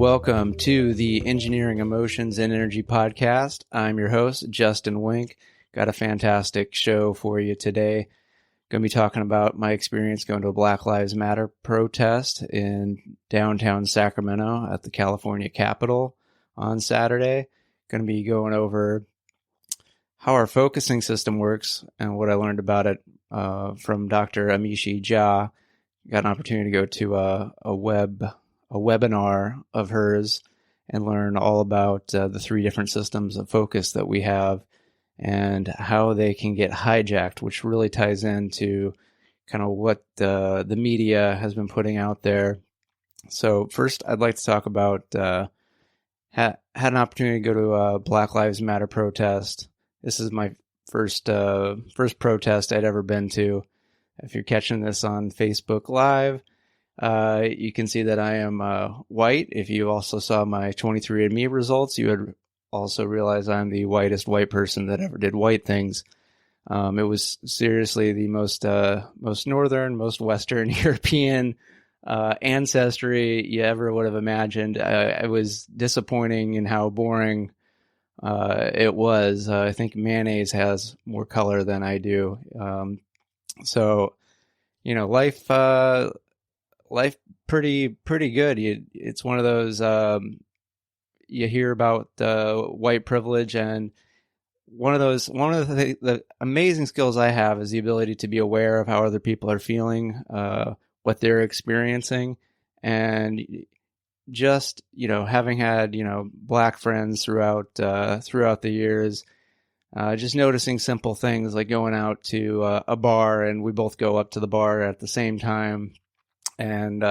Welcome to the Engineering Emotions and Energy Podcast. I'm your host, Justin Wink. Got a fantastic show for you today. Going to be talking about my experience going to a Black Lives Matter protest in downtown Sacramento at the California Capitol on Saturday. Going to be going over how our focusing system works and what I learned about it from Dr. Amishi Jha. Got an opportunity to go to a webinar of hers and learn all about the three different systems of focus that we have and how they can get hijacked, which really ties into kind of what the media has been putting out there. So first, I'd like to talk about had an opportunity to go to a Black Lives Matter protest. This is my first protest I'd ever been to. If you're catching this on Facebook Live, you can see that I am white. If you also saw my 23andMe results, you would also realize I'm the whitest white person that ever did white things. It was seriously the most northern, most Western European ancestry you ever would have imagined. It was disappointing in how boring it was. I think mayonnaise has more color than I do. So, you know, life pretty good. It's one of those you hear about white privilege, and one of the amazing skills I have is the ability to be aware of how other people are feeling, what they're experiencing, and just, you know, having had, you know, Black friends throughout the years. Just noticing simple things like going out to a bar and we both go up to the bar at the same time, and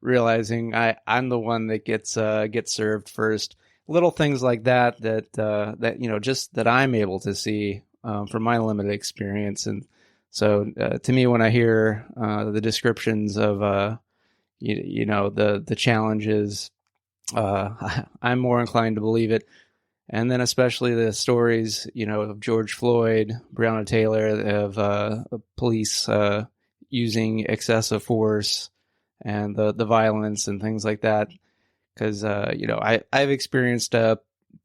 realizing I'm the one that gets served first. Little things like that you know, just that I'm able to see from my limited experience. And so to me, when I hear the descriptions of you know, the challenges, I'm more inclined to believe it. And then especially the stories, you know, of George Floyd, Breonna Taylor, of police using excessive force and the violence and things like that. Because, you know, I've experienced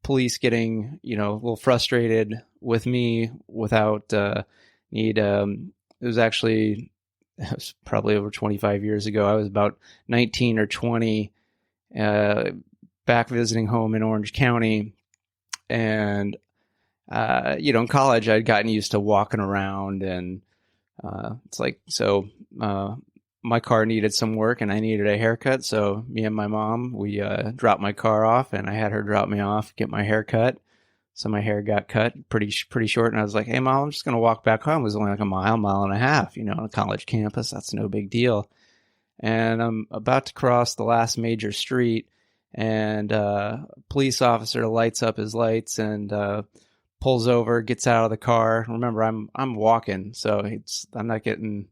police getting, you know, a little frustrated with me without need. It was probably over 25 years ago. I was about 19 or 20, back visiting home in Orange County. And, you know, in college, I'd gotten used to walking around, and it's like, so my car needed some work and I needed a haircut. So me and my mom, we dropped my car off, and I had her drop me off, get my hair cut. So my hair got cut pretty short. And I was like, hey, Mom, I'm just going to walk back home. It was only like a mile and a half, you know, on a college campus. That's no big deal. And I'm about to cross the last major street, and a police officer lights up his lights and pulls over, gets out of the car. Remember, I'm walking, so I'm not getting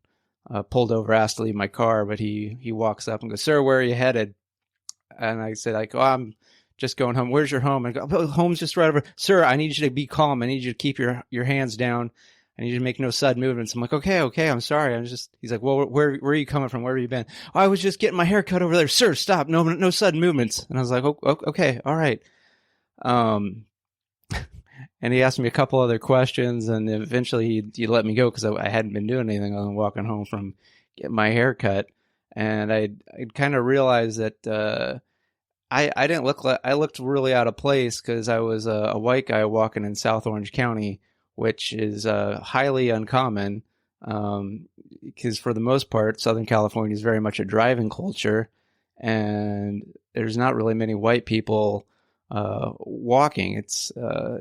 pulled over, asked to leave my car, but he walks up and goes, "Sir, where are you headed?" And I said, like, "Oh, I'm just going home." "Where's your home?" And I go, "Oh, home's just right over." "Sir, I need you to be calm. I need you to keep your hands down. I need you to make no sudden movements." I'm like, okay, I'm sorry. He's like, "Well, where are you coming from? Where have you been?" "Oh, I was just getting my hair cut over there." "Sir, stop. No sudden movements." And I was like, "Oh, okay, all right." And he asked me a couple other questions, and eventually he let me go because I hadn't been doing anything other than walking home from getting my hair cut. And I kind of realized that I didn't look like, I looked really out of place because I was a white guy walking in South Orange County, which is highly uncommon, because for the most part, Southern California is very much a driving culture, and there's not really many white people walking. It's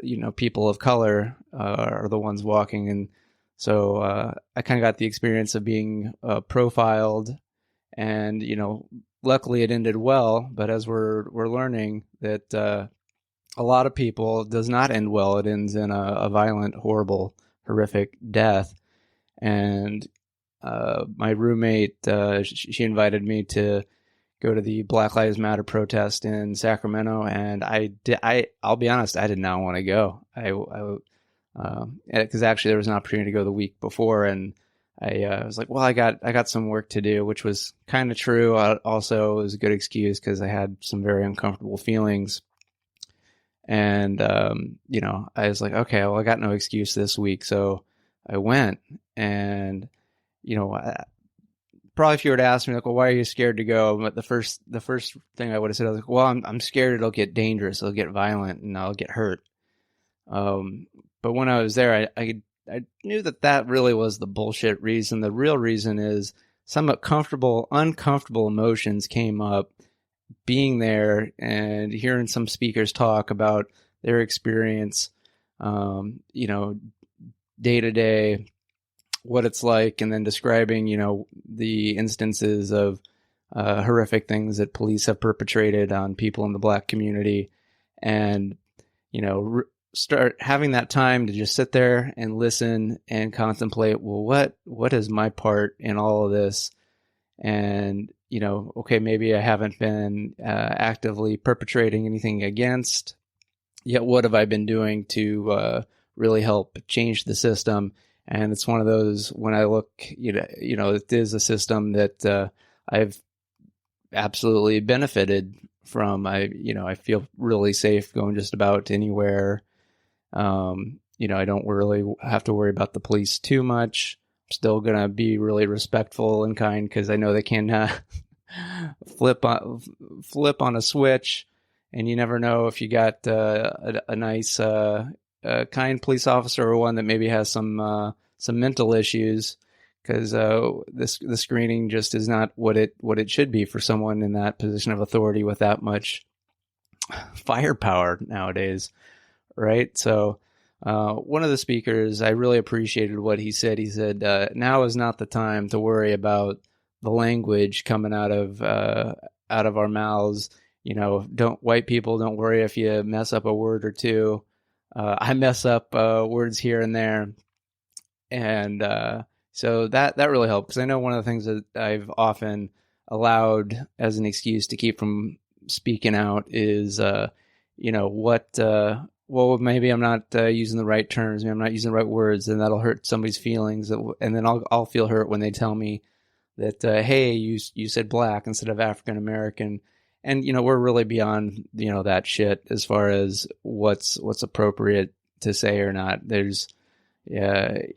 you know, people of color are the ones walking. And so I kind of got the experience of being profiled, and, you know, luckily it ended well. But as we're learning that a lot of people, it does not end well. It ends in a violent, horrible, horrific death. And my roommate, she invited me to go to the Black Lives Matter protest in Sacramento, and I'll be honest, I did not want to go. Because actually there was an opportunity to go the week before, and I was like, well, I got some work to do, which was kind of true. Also, it was a good excuse because I had some very uncomfortable feelings. And, I was like, okay, well, I got no excuse this week. So I went and, probably if you were to ask me, like, well, why are you scared to go? But the first thing I would have said, I was like, well, I'm scared it'll get dangerous. It'll get violent and I'll get hurt. But when I was there, I knew that really was the bullshit reason. The real reason is some uncomfortable emotions came up being there and hearing some speakers talk about their experience, day to day, what it's like, and then describing, the instances of horrific things that police have perpetrated on people in the Black community, and start having that time to just sit there and listen and contemplate. Well, what is my part in all of this? And okay, maybe I haven't been actively perpetrating anything against. Yet, what have I been doing to really help change the system? And it's one of those, when I look, it is a system that I've absolutely benefited from. I feel really safe going just about anywhere. I don't really have to worry about the police too much. I'm still gonna be really respectful and kind because I know they can flip on a switch, and you never know if you got a nice kind police officer or one that maybe has some mental issues, because the screening just is not what it should be for someone in that position of authority with that much firepower nowadays, right? So one of the speakers, I really appreciated what he said. He said, now is not the time to worry about the language coming out of our mouths. White people, don't worry if you mess up a word or two. I mess up words here and there. And so that really helped, because I know one of the things that I've often allowed as an excuse to keep from speaking out is, well, maybe I'm not using the right terms, maybe I'm not using the right words, and that'll hurt somebody's feelings. And then I'll feel hurt when they tell me that, hey, you said Black instead of African American. And, we're really beyond, that shit as far as what's appropriate to say or not. There's, the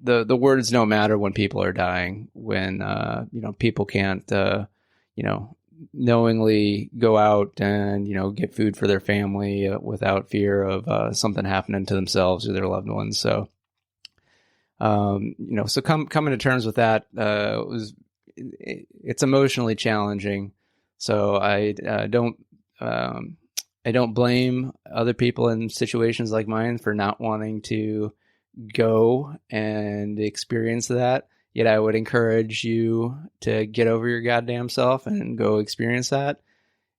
words don't matter when people are dying, when, people can't, knowingly go out and, get food for their family without fear of something happening to themselves or their loved ones. So, so coming to terms with that it's emotionally challenging. So I don't blame other people in situations like mine for not wanting to go and experience that. Yet I would encourage you to get over your goddamn self and go experience that.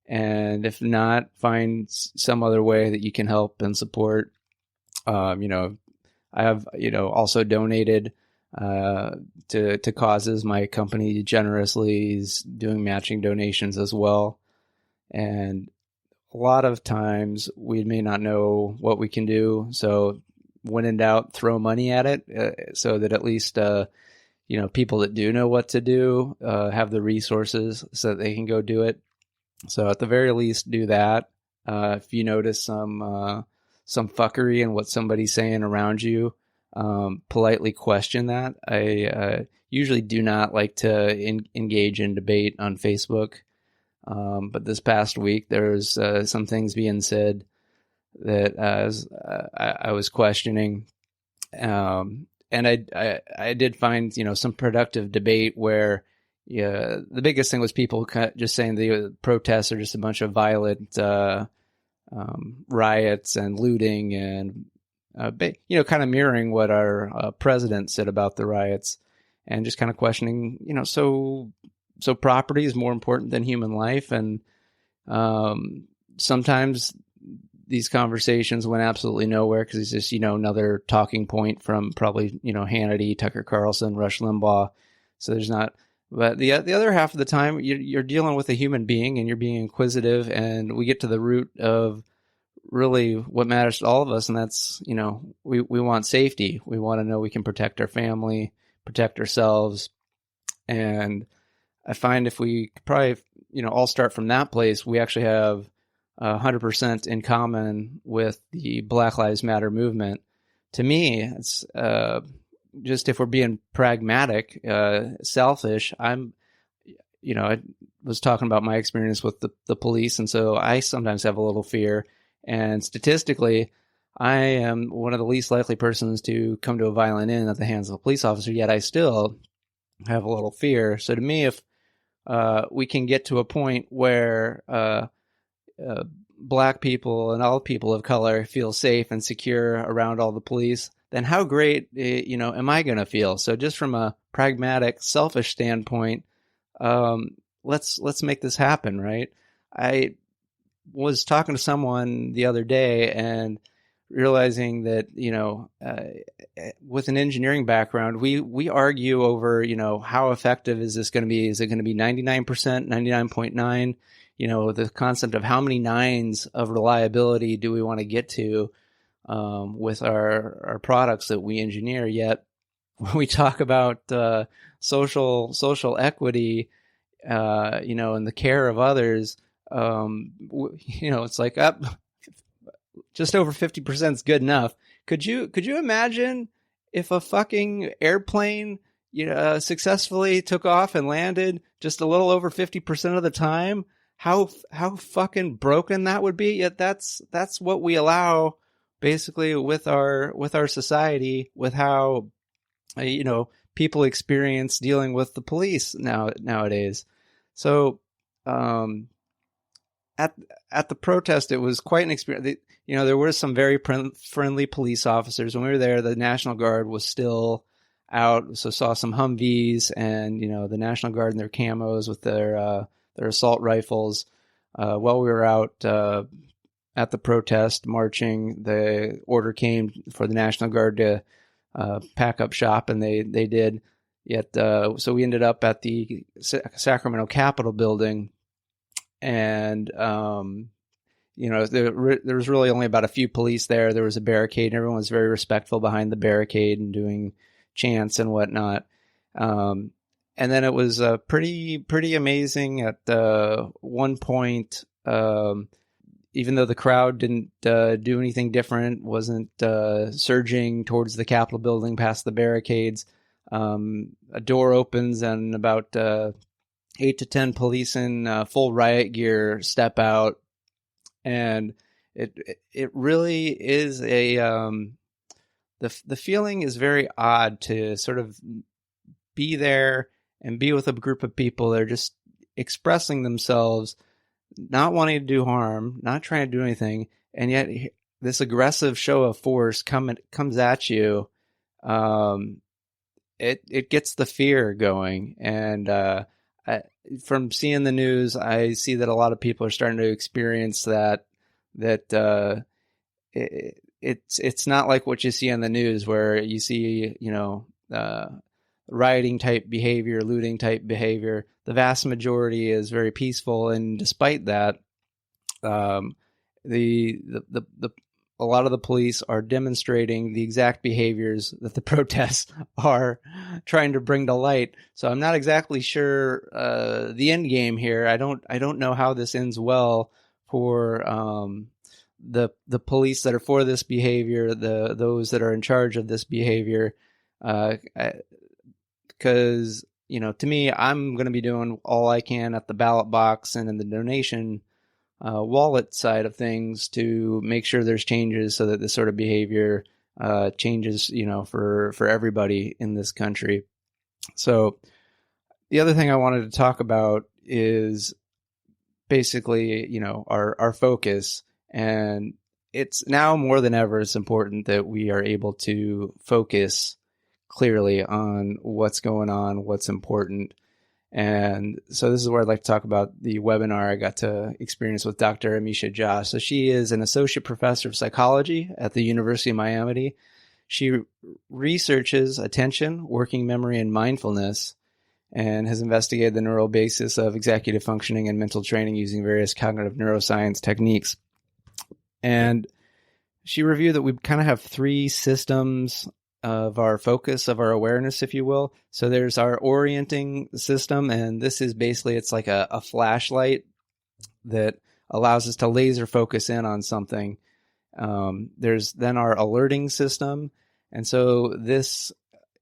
And if not, find some other way that you can help and support. I have, also donated to causes. My company generously is doing matching donations as well. And a lot of times we may not know what we can do. So when in doubt, throw money at it, so that at least, people that do know what to do have the resources so that they can go do it. So at the very least, do that. If you notice some fuckery in what somebody's saying around you, politely question that. I usually do not like to engage in debate on Facebook. But this past week, there was some things being said that I was questioning. And I did find, some productive debate where, the biggest thing was people just saying the protests are just a bunch of violent riots and looting, and kind of mirroring what our president said about the riots, and just kind of questioning, so property is more important than human life, and sometimes these conversations went absolutely nowhere because it's just, another talking point from probably, Hannity, Tucker Carlson, Rush Limbaugh. So there's not, but the other half of the time you're dealing with a human being and you're being inquisitive, and we get to the root of really what matters to all of us. And that's, we want safety. We want to know we can protect our family, protect ourselves. And I find if we probably, all start from that place, we actually have 100% in common with the Black Lives Matter movement. To me, it's just, if we're being pragmatic, selfish, I was talking about my experience with the police, and so I sometimes have a little fear. And statistically, I am one of the least likely persons to come to a violent end at the hands of a police officer, yet I still have a little fear. So to me, if we can get to a point where Black people and all people of color feel safe and secure around all the police, then how great, am I going to feel? So just from a pragmatic, selfish standpoint, let's make this happen, right? I was talking to someone the other day and realizing that, with an engineering background, we argue over, how effective is this going to be? Is it going to be 99%, 99.9? The concept of how many nines of reliability do we want to get to with our products that we engineer? Yet when we talk about social equity, and the care of others, it's like just over 50% is good enough. Could you imagine if a fucking airplane successfully took off and landed just a little over 50% of the time? How fucking broken that would be. Yet that's what we allow, basically, with our society, with how people experience dealing with the police nowadays. So at the protest, it was quite an experience. There were some very friendly police officers. When we were there, the National Guard was still out, so saw some Humvees and the National Guard in their camos with their assault rifles. While we were out at the protest marching, the order came for the National Guard to pack up shop, and they did. Yet, so we ended up at the Sacramento Capitol building, and there was really only about a few police there. There was a barricade, and everyone was very respectful behind the barricade and doing chants and whatnot. And then it was pretty amazing at one point. Even though the crowd didn't do anything different, wasn't surging towards the Capitol building past the barricades, a door opens and about 8 to 10 police in full riot gear step out, and it really is a the feeling is very odd to sort of be there and be with a group of people that are just expressing themselves, not wanting to do harm, not trying to do anything, and yet this aggressive show of force comes at you. It gets the fear going, and from seeing the news, I see that a lot of people are starting to experience that it's not like what you see on the news, where you see rioting type behavior, looting type behavior. The vast majority is very peaceful, and despite that, a lot of the police are demonstrating the exact behaviors that the protests are trying to bring to light. So I'm not exactly sure the end game here. I don't know how this ends well for the police that are for this behavior, those that are in charge of this behavior, because to me, I'm going to be doing all I can at the ballot box and in the donation wallet side of things to make sure there's changes so that this sort of behavior changes, for everybody in this country. So the other thing I wanted to talk about is basically, our focus. And it's now more than ever, it's important that we are able to focus clearly on what's going on, what's important. And so this is where I'd like to talk about the webinar I got to experience with Dr. Amisha Jha. So she is an associate professor of psychology at the University of Miami. She researches attention, working memory, and mindfulness, and has investigated the neural basis of executive functioning and mental training using various cognitive neuroscience techniques. And she reviewed that we kind of have three systems of our focus, of our awareness, if you will. So there's our orienting system, and this is basically, it's like a flashlight that allows us to laser focus in on something. There's then our alerting system. And so this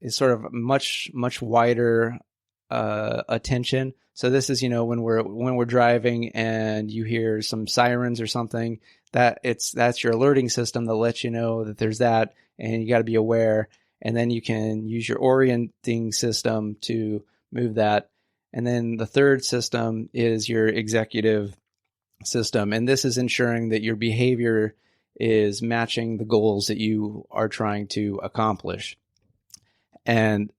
is sort of much, much wider attention. So this is, when we're driving and you hear some sirens or something, that's your alerting system that lets you know that there's that, and you got to be aware. And then you can use your orienting system to move that. And then the third system is your executive system. And this is ensuring that your behavior is matching the goals that you are trying to accomplish. And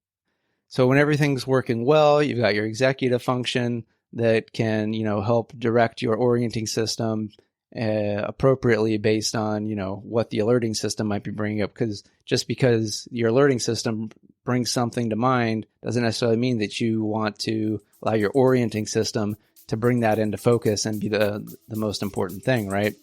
so when everything's working well, you've got your executive function that can, help direct your orienting system appropriately based on, what the alerting system might be bringing up. Because just because your alerting system brings something to mind doesn't necessarily mean that you want to allow your orienting system to bring that into focus and be the most important thing, right?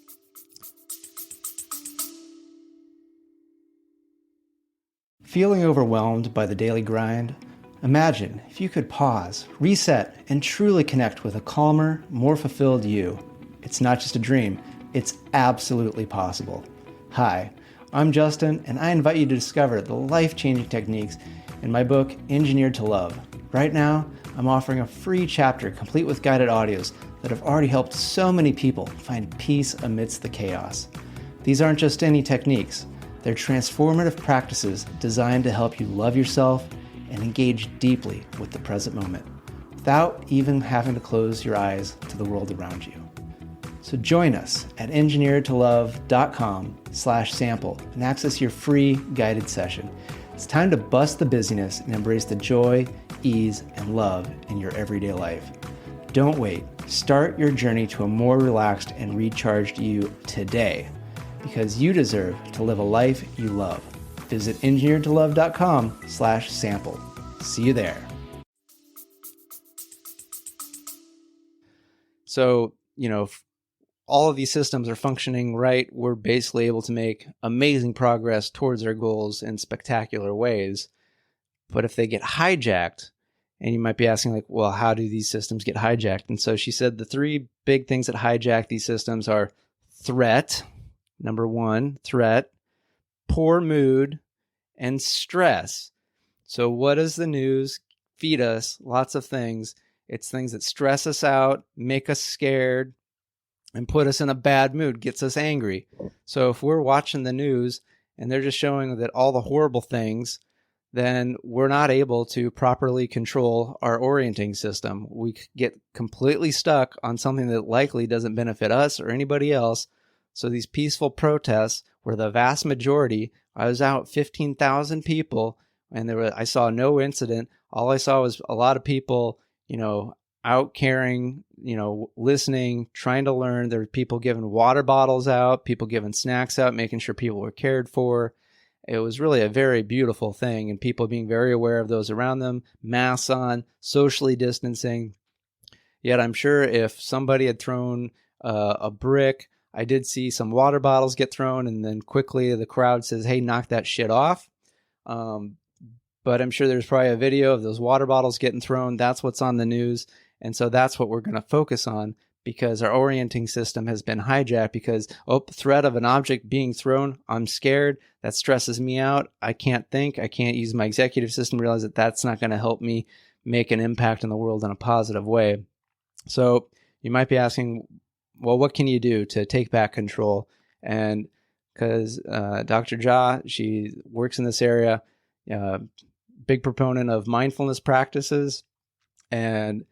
Feeling overwhelmed by the daily grind? Imagine if you could pause, reset, and truly connect with a calmer, more fulfilled you. It's not just a dream, it's absolutely possible. Hi, I'm Justin, and I invite you to discover the life-changing techniques in my book, Engineered to Love. Right now, I'm offering a free chapter complete with guided audios that have already helped so many people find peace amidst the chaos. These aren't just any techniques. They're transformative practices designed to help you love yourself and engage deeply with the present moment, without even having to close your eyes to the world around you. So join us at engineeredtolove.com/sample and access your free guided session. It's time to bust the busyness and embrace the joy, ease, and love in your everyday life. Don't wait. Start your journey to a more relaxed and recharged you today, because you deserve to live a life you love. Visit engineeredtolove.com/sample. See you there. So, if all of these systems are functioning right, we're basically able to make amazing progress towards our goals in spectacular ways. But if they get hijacked, and you might be asking, well, how do these systems get hijacked? And so she said the three big things that hijack these systems are threat. Number one, threat, poor mood, and stress. So what does the news feed us? Lots of things. It's things that stress us out, make us scared, and put us in a bad mood, gets us angry. So if we're watching the news and they're just showing that all the horrible things, then we're not able to properly control our orienting system. We get completely stuck on something that likely doesn't benefit us or anybody else. So these peaceful protests were the vast majority. I was out 15,000 people, and I saw no incident. All I saw was a lot of people, out caring, listening, trying to learn. There were people giving water bottles out, people giving snacks out, making sure people were cared for. It was really a very beautiful thing, and people being very aware of those around them, masks on, socially distancing. Yet I'm sure if somebody had thrown a brick, I did see some water bottles get thrown, and then quickly the crowd says, hey, knock that shit off. But I'm sure there's probably a video of those water bottles getting thrown. That's what's on the news. And so that's what we're going to focus on, because our orienting system has been hijacked because, threat of an object being thrown, I'm scared. That stresses me out. I can't think. I can't use my executive system to realize that that's not going to help me make an impact in the world in a positive way. So you might be asking, well, what can you do to take back control? And because Dr. Jha, she works in this area, big proponent of mindfulness practices, and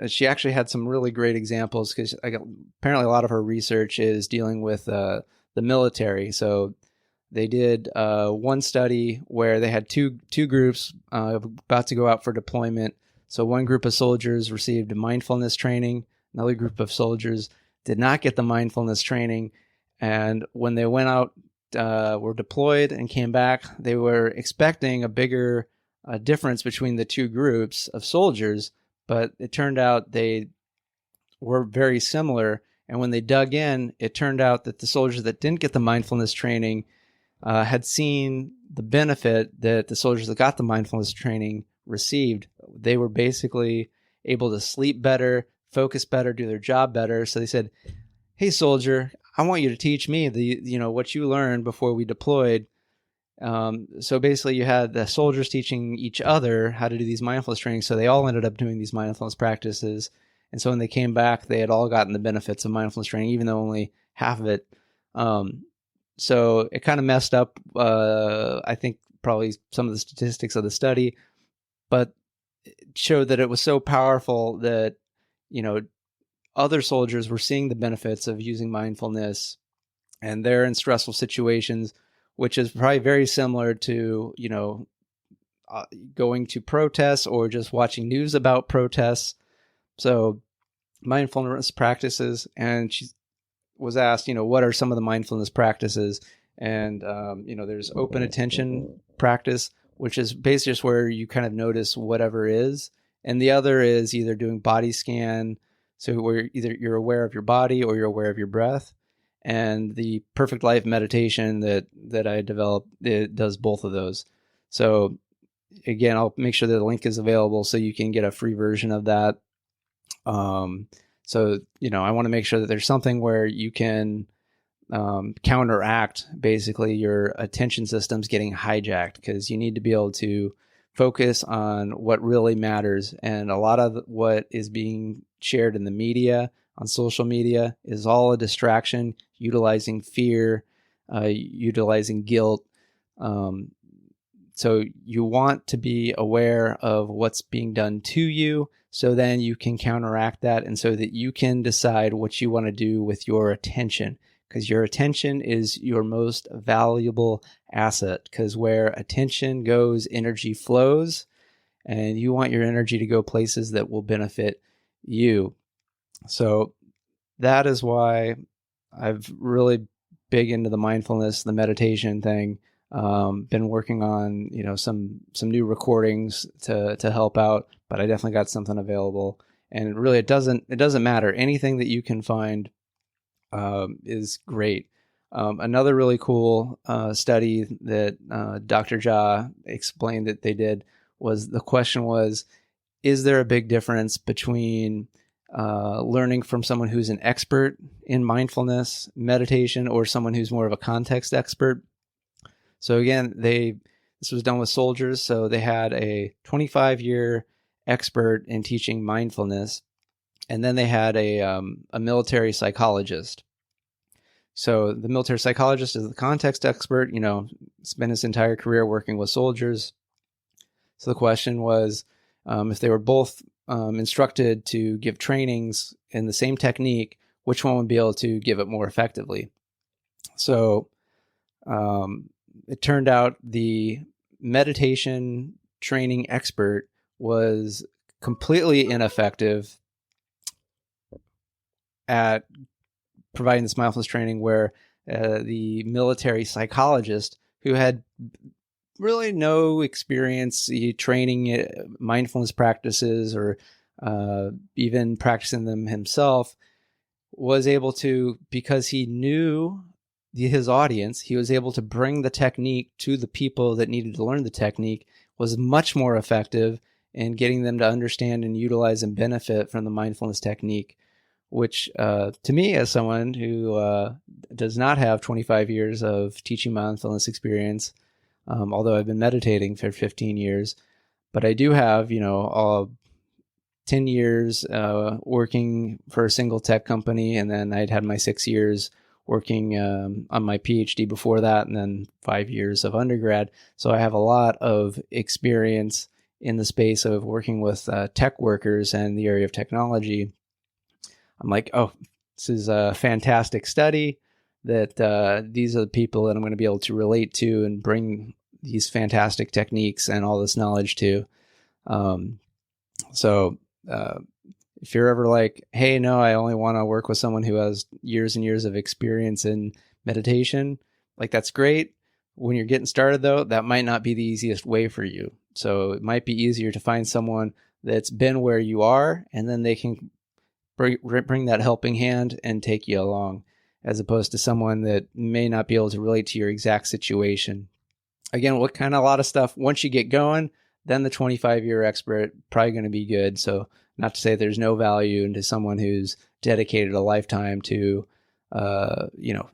she actually had some really great examples, because apparently a lot of her research is dealing with the military. So they did one study where they had two groups about to go out for deployment. So one group of soldiers received mindfulness training. Another group of soldiers did not get the mindfulness training. And when they went out, were deployed and came back, they were expecting a bigger difference between the two groups of soldiers, but it turned out they were very similar. And when they dug in, it turned out that the soldiers that didn't get the mindfulness training had seen the benefit that the soldiers that got the mindfulness training received. They were basically able to sleep better, focus better, do their job better. So they said, "Hey, soldier, I want you to teach me what you learned before we deployed." So basically, you had the soldiers teaching each other how to do these mindfulness trainings. So they all ended up doing these mindfulness practices. And so when they came back, they had all gotten the benefits of mindfulness training, even though only half of it. So it kind of messed up, I think, probably some of the statistics of the study, but it showed that it was so powerful that, other soldiers were seeing the benefits of using mindfulness, and they're in stressful situations, which is probably very similar to, going to protests or just watching news about protests. So mindfulness practices, and she was asked, what are some of the mindfulness practices? And, there's open attention practice, which is basically just where you kind of notice whatever is. And the other is either doing body scan, so where either you're aware of your body or you're aware of your breath. And the Perfect Life meditation that I developed, it does both of those. So again, I'll make sure that the link is available so you can get a free version of that. So, I want to make sure that there's something where you can counteract basically your attention systems getting hijacked, because you need to be able to focus on what really matters. And a lot of what is being shared in the media, on social media, is all a distraction, utilizing fear, utilizing guilt. So you want to be aware of what's being done to you, so then you can counteract that, and so that you can decide what you want to do with your attention, because your attention is your most valuable asset, because where attention goes, energy flows, and you want your energy to go places that will benefit you. So that is why I've really big into the mindfulness, the meditation thing. Been working on, some new recordings to help out, but I definitely got something available. And really, it doesn't matter. Anything that you can find is great. Another really cool study that Dr. Jha explained that they did was, the question was, is there a big difference between learning from someone who's an expert in mindfulness meditation or someone who's more of a context expert? So again, this was done with soldiers. So they had a 25-year expert in teaching mindfulness, and then they had a military psychologist. So the military psychologist is the context expert, spent his entire career working with soldiers. So the question was, if they were both instructed to give trainings in the same technique, which one would be able to give it more effectively? So it turned out the meditation training expert was completely ineffective at providing this mindfulness training, where the military psychologist, who had really no experience training mindfulness practices or even practicing them himself, was able to, because he knew his audience, he was able to bring the technique to the people that needed to learn the technique, was much more effective in getting them to understand and utilize and benefit from the mindfulness technique, which to me, as someone who does not have 25 years of teaching mindfulness experience, although I've been meditating for 15 years, but I do have, 10 years working for a single tech company, and then I'd had my 6 years working on my Ph.D. before that, and then 5 years of undergrad. So I have a lot of experience in the space of working with tech workers and the area of technology. I'm like, oh, this is a fantastic study that these are the people that I'm going to be able to relate to and bring these fantastic techniques and all this knowledge to. So if you're ever like, hey, no, I only want to work with someone who has years and years of experience in meditation, like, that's great. When you're getting started, though, that might not be the easiest way for you. So it might be easier to find someone that's been where you are, and then they can bring that helping hand and take you along. as opposed to someone that may not be able to relate to your exact situation. Again, what kind of a lot of stuff, once you get going, then the 25-year expert probably going to be good. So not to say there's no value into someone who's dedicated a lifetime to,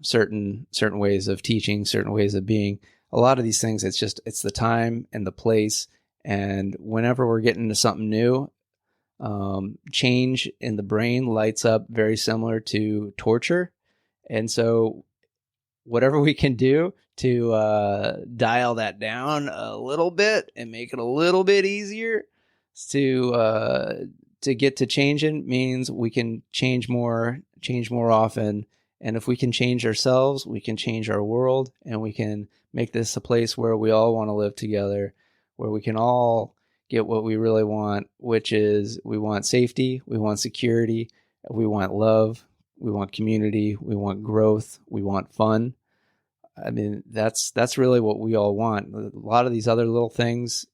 certain ways of teaching, certain ways of being. A lot of these things, it's the time and the place. And whenever we're getting into something new, change in the brain lights up very similar to torture. And so whatever we can do to dial that down a little bit and make it a little bit easier to get to changing means we can change more often. And if we can change ourselves, we can change our world, and we can make this a place where we all want to live together, where we can all get what we really want, which is we want safety, we want security, we want love, we want community, we want growth, we want fun. I mean, that's really what we all want. A lot of these other little things,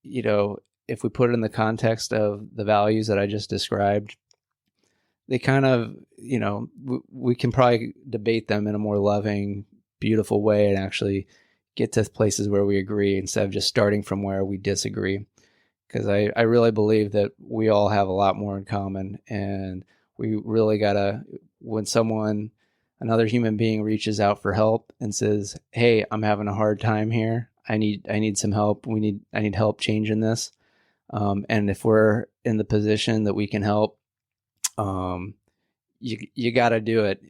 if we put it in the context of the values that I just described, they kind of, we can probably debate them in a more loving, beautiful way and actually get to places where we agree instead of just starting from where we disagree. Because I really believe that we all have a lot more in common, and we really gotta, when another human being reaches out for help and says, "Hey, I'm having a hard time here. I need some help. I need help changing this." And if we're in the position that we can help, you got to do it.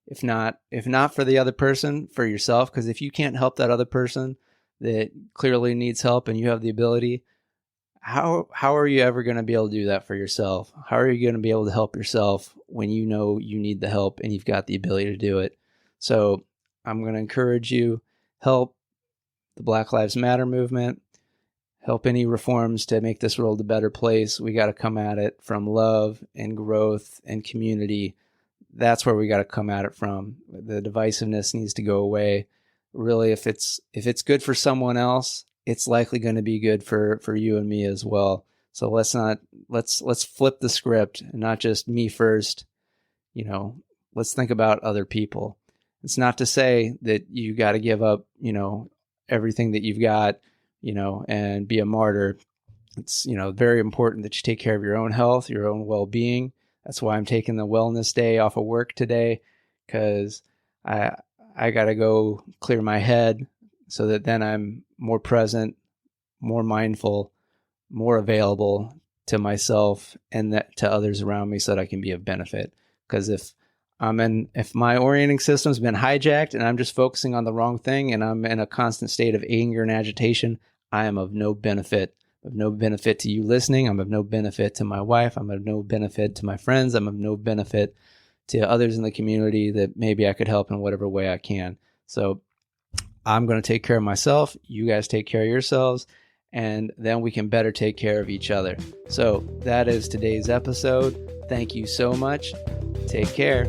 If not for the other person, for yourself. Because if you can't help that other person that clearly needs help and you have the ability, how are you ever going to be able to do that for yourself? How are you going to be able to help yourself when you know you need the help and you've got the ability to do it? So I'm going to encourage you, help the Black Lives Matter movement, help any reforms to make this world a better place. We got to come at it from love and growth and community. That's where we got to come at it from. The divisiveness needs to go away. Really, if it's good for someone else, it's likely going to be good for you and me as well. So let's flip the script and not just me first. Let's think about other people. It's not to say that you got to give up, everything that you've got, and be a martyr. It's, very important that you take care of your own health, your own well-being. That's why I'm taking the wellness day off of work today, because I got to go clear my head so that then I'm more present, more mindful, more available to myself and to others around me so that I can be of benefit. Because if my orienting system's been hijacked and I'm just focusing on the wrong thing and I'm in a constant state of anger and agitation, I am of no benefit. Of no benefit to you listening. I'm of no benefit to my wife. I'm of no benefit to my friends. I'm of no benefit to others in the community that maybe I could help in whatever way I can. So I'm going to take care of myself. You guys take care of yourselves, and then we can better take care of each other. So that is today's episode. Thank you so much. Take care.